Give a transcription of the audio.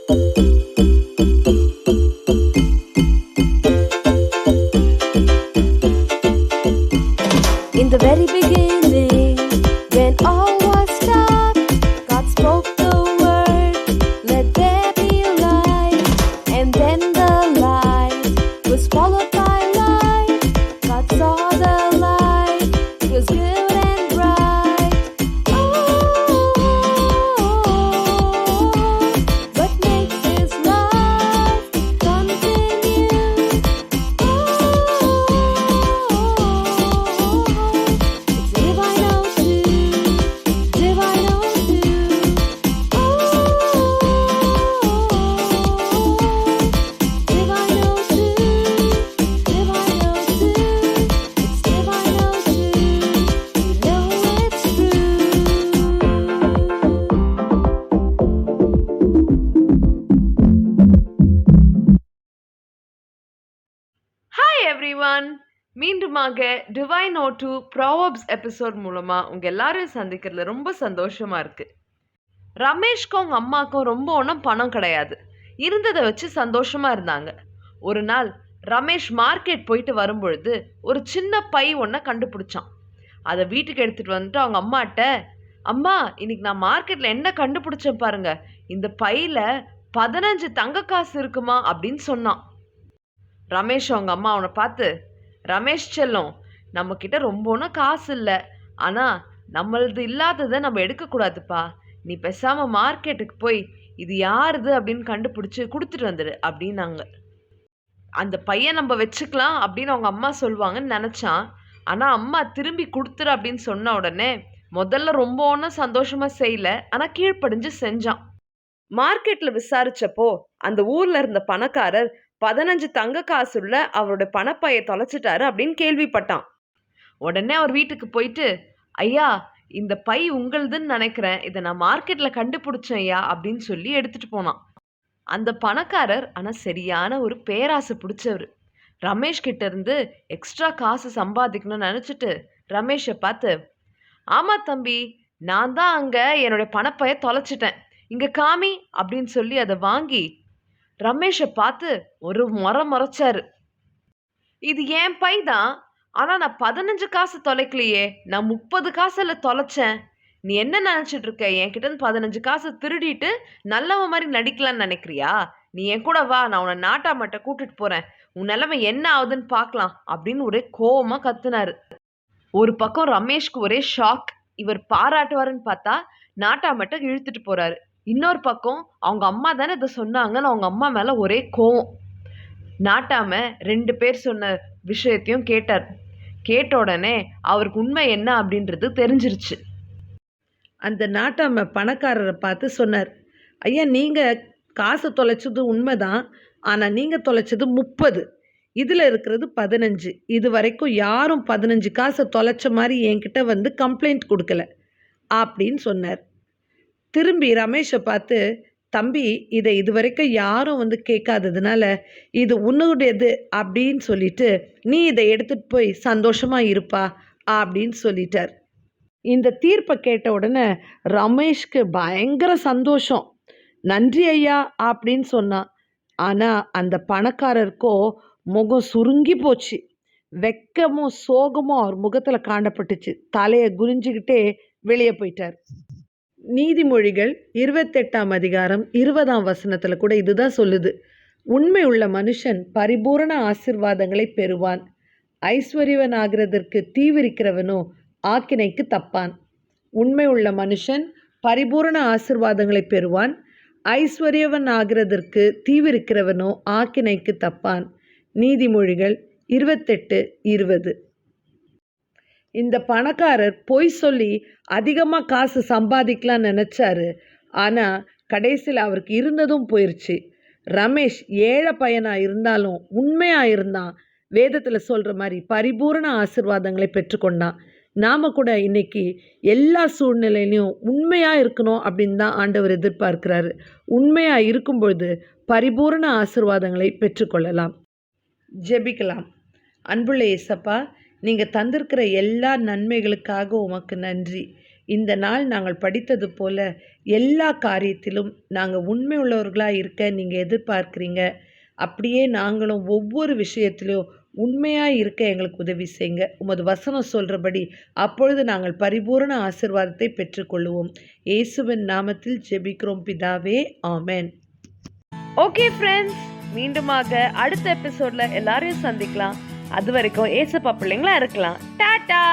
In the very beginning, when all was dark, God spoke the word, let there be light. And then the light was followed by light. God saw the light, it was good and bright. What makes His love continue? It's divine truth, divine truth. Divine truth, divine truth. It's divine truth. You know it's true. Hi everyone, மீண்டுமாக divine ஓ two Proverbs episode மூலமா உங்க எல்லாரையும் சந்திக்கிறதுல ரொம்ப சந்தோஷமா இருக்கு. ரமேஷ்க்கும் அவங்க அம்மாக்கும் ரொம்ப ஒன்றும் பணம் கிடையாது, இருந்ததை வச்சு சந்தோஷமா இருந்தாங்க. ஒரு நாள் ரமேஷ் மார்க்கெட் போயிட்டு வரும்பொழுது ஒரு சின்ன பை ஒன்றை கண்டுபிடிச்சான். அதை வீட்டுக்கு எடுத்துட்டு வந்துட்டு அவங்க அம்மாட்ட, அம்மா இன்னைக்கு நான் மார்க்கெட்ல என்ன கண்டுபிடிச்சேன் பாருங்க, இந்த பையில 15 தங்க காசு இருக்குமா அப்படின்னு சொன்னான். ரமேஷ் அவங்க அம்மா அவனை பார்த்து, ரமேஷ் செல்லம், நம்மக்கிட்ட ரொம்ப ஒன்றும் காசு இல்லை, ஆனால் நம்மளது இல்லாததை நம்ம எடுக்கக்கூடாதுப்பா. நீ பேசாமல் மார்க்கெட்டுக்கு போய் இது யாருது அப்படின்னு கண்டுபிடிச்சி கொடுத்துட்டு வந்துடு அப்படின்னாங்க. அந்த பையன் நம்ம வச்சுக்கலாம் அப்படின்னு அவங்க அம்மா சொல்லுவாங்கன்னு நினச்சான். ஆனால் அம்மா திரும்பி கொடுத்துரு அப்படின்னு சொன்ன உடனே முதல்ல ரொம்ப ஒன்றும் சந்தோஷமாக செய்யல, ஆனால் கீழ்ப்படிஞ்சு செஞ்சான். மார்க்கெட்டில் விசாரிச்சப்போ அந்த ஊரில் இருந்த பணக்காரர் 15 தங்க காசுள்ள அவரோட பணப்பையை தொலைச்சிட்டாரு அப்படின்னு கேள்விப்பட்டான். உடனே அவர் வீட்டுக்கு போயிட்டு, ஐயா இந்த பை உங்களுதுன்னு நினைக்கிறேன், இதை நான் மார்க்கெட்டில் கண்டுபிடிச்சேன் ஐயா அப்படின்னு சொல்லி எடுத்துட்டு போனான். அந்த பணக்காரர் ஆனால் சரியான ஒரு பேராசை பிடிச்சவர். ரமேஷ் கிட்ட இருந்து எக்ஸ்ட்ரா காசு சம்பாதிக்கணும்னு நினச்சிட்டு ரமேஷை பார்த்து, ஆமாம் தம்பி, நான் தான் அங்கே என்னுடைய பணப்பையை தொலைச்சிட்டேன், இங்கே காமி அப்படின்னு சொல்லி அதை வாங்கி ரமேஷை பார்த்து ஒரு முறைச்சாரு. இது என் பை தான், ஆனால் நான் 15 காசு தொலைக்கலையே, நான் 30 காசில் தொலைச்சேன். நீ என்ன நினச்சிட்டு இருக்க, என்கிட்ட 15 காசு திருடிட்டு நல்லவ மாதிரி நடிக்கலான்னு நினைக்கிறியா? நீ என் கூட வா, நான் உன்னை நாட்டாமட்ட கூட்டிட்டு போகிறேன், உன் நிலைமை என்ன ஆகுதுன்னு பார்க்கலாம் அப்படின்னு ஒரே கோவமாக கத்துனாரு. ஒரு பக்கம் ரமேஷ்க்கு ஒரே ஷாக், இவர் பாராட்டுவாருன்னு பார்த்தா நாட்டாமட்ட இழுத்துட்டு போகிறாரு. இன்னொரு பக்கம் அவங்க அம்மா தானே இதை சொன்னாங்கன்னு அவங்க அம்மா மேலே ஒரே கோவம். நாட்டாம 2 பேர் சொன்ன விஷயத்தையும் கேட்டார். கேட்ட உடனே அவருக்கு உண்மை என்ன அப்படின்றது தெரிஞ்சிருச்சு. அந்த நாட்டாம பணக்காரரை பார்த்து சொன்னார், ஐயா நீங்கள் காசு தொலைச்சது உண்மைதான், ஆனால் நீங்கள் தொலைச்சது 30, இதில் இருக்கிறது 15. இது வரைக்கும் யாரும் 15 காசை தொலைச்ச மாதிரி என்கிட்ட வந்து கம்ப்ளைண்ட் கொடுக்கல அப்படின்னு சொன்னார். திரும்பி ரமேஷை பார்த்து, தம்பி இதை இது வரைக்கும் யாரும் வந்து கேட்காததுனால இது உன்னுடையது அப்படின்னு சொல்லிட்டு நீ இதை எடுத்துகிட்டு போய் சந்தோஷமாக இருப்பா அப்படின்னு சொல்லிட்டார். இந்த தீர்ப்பை கேட்ட உடனே ரமேஷ்க்கு பயங்கர சந்தோஷம். நன்றி ஐயா அப்படின்னு சொன்னான். ஆனால் அந்த பணக்காரருக்கோ முகம் சுருங்கி போச்சு. வெக்கமும் சோகமும் அவர் முகத்தில் காணப்பட்டுச்சு. தலையை குனிஞ்சிக்கிட்டே வெளியே போயிட்டார். நீதிமொழிகள் 28ஆம் அதிகாரம் 20ஆம் வசனத்தில் கூட இதுதான் சொல்லுது, உண்மை உள்ள மனுஷன் பரிபூரண ஆசீர்வாதங்களை பெறுவான், ஐஸ்வர்யவன் ஆகிறதற்கு தீவிரிக்கிறவனோ ஆக்கினைக்கு தப்பான். உண்மை உள்ள மனுஷன் பரிபூரண ஆசீர்வாதங்களை பெறுவான், ஐஸ்வர்யவன் ஆகிறதற்கு தீவிரிக்கிறவனோ ஆக்கினைக்கு தப்பான். நீதிமொழிகள் 28:20. இந்த பணக்காரர் பொய் சொல்லி அதிகமாக காசு சம்பாதிக்கலான்னு நினச்சாரு. ஆனால் கடைசியில் அவருக்கு இருந்ததும் போயிடுச்சு. ரமேஷ் ஏழை பையனாக இருந்தாலும் உண்மையாக இருந்தான். வேதத்தில் சொல்கிற மாதிரி பரிபூரண ஆசீர்வாதங்களை பெற்றுக்கொண்டான். நாம் கூட இன்றைக்கி எல்லா சூழ்நிலையிலையும் உண்மையாக இருக்கணும் அப்படின்னு தான் ஆண்டவர் எதிர்பார்க்கிறாரு. உண்மையாக இருக்கும்பொழுது பரிபூரண ஆசீர்வாதங்களை பெற்றுக்கொள்ளலாம். ஜெபிக்கலாம். அன்புள்ள இயேசப்பா, நீங்கள் தந்திருக்கிற எல்லா நன்மைகளுக்காக உமக்கு நன்றி. இந்த நாள் நாங்கள் படித்தது போல எல்லா காரியத்திலும் நாங்கள் உண்மை உள்ளவர்களாக இருக்க நீங்கள் எதிர்பார்க்குறீங்க. அப்படியே நாங்களும் ஒவ்வொரு விஷயத்திலும் உண்மையாக இருக்க எங்களுக்கு உதவி செய்யுங்க. உமது வசனம் சொல்கிறபடி அப்பொழுது நாங்கள் பரிபூரண ஆசீர்வாதத்தை பெற்றுக்கொள்ளுவோம். இயேசுவின் நாமத்தில் ஜெபிக்கிறோம் பிதாவே, ஆமென். ஓகே ஃப்ரெண்ட்ஸ், மீண்டுமாக அடுத்த எபிசோட்ல எல்லாரையும் சந்திக்கலாம். அது வரைக்கும் ஏசப்பா பிள்ளைங்களா இருக்கலாம். டாடா.